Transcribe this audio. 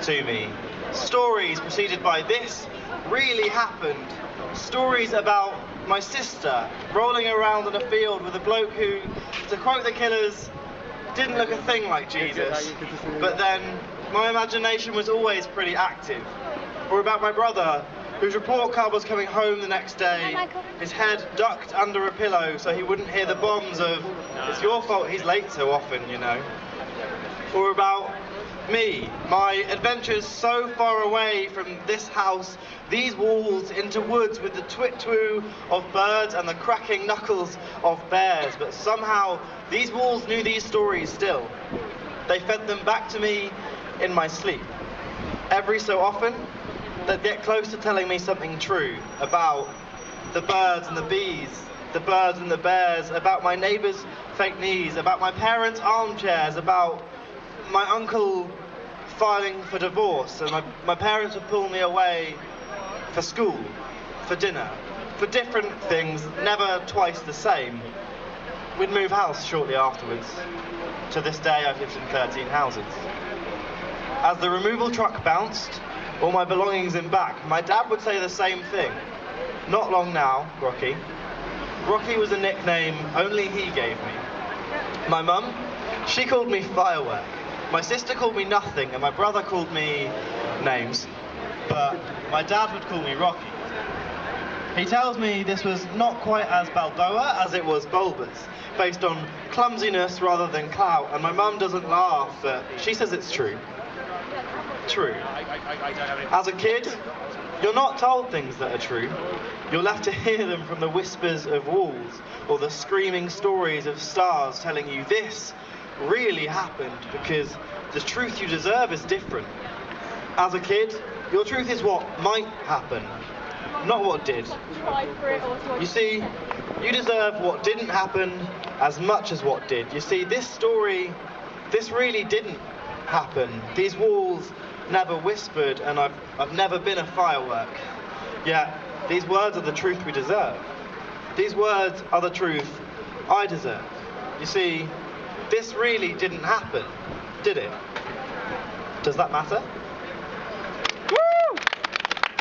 to me. Stories preceded by "this really happened." Stories about my sister rolling around in a field with a bloke who, to quote the Killers, didn't look a thing like Jesus, but then my imagination was always pretty active. Or about my brother, whose report card was coming home the next day, his head ducked under a pillow so he wouldn't hear the bombs of, "It's your fault he's late so often, you know." Or about me, my adventures so far away from this house, these walls, into woods with the twit-twoo of birds and the cracking knuckles of bears. But somehow these walls knew these stories still. They fed them back to me in my sleep. Every so often, they'd get close to telling me something true about the birds and the bees, the birds and the bears, about my neighbour's fake knees, about my parents' armchairs, about my uncle filing for divorce, and my parents would pull me away for school, for dinner, for different things, never twice the same. We'd move house shortly afterwards. To this day, I've lived in 13 houses. As the removal truck bounced, all my belongings in back, my dad would say the same thing. "Not long now, Rocky." Rocky was a nickname only he gave me. My mum, she called me Firework. My sister called me nothing, and my brother called me names. But my dad would call me Rocky. He tells me this was not quite as Balboa as it was bulbous, based on clumsiness rather than clout, and my mum doesn't laugh, but she says it's true. True. As a kid, you're not told things that are true. You're left to hear them from the whispers of walls, or the screaming stories of stars telling you this really happened, because the truth you deserve is different. As a kid, your truth is what might happen, not what did. You see, you deserve what didn't happen as much as what did. You see, this story, this really didn't happen. These walls never whispered, and I've never been a firework. Yet, these words are the truth we deserve. These words are the truth I deserve. You see, this really didn't happen, did it? Does that matter?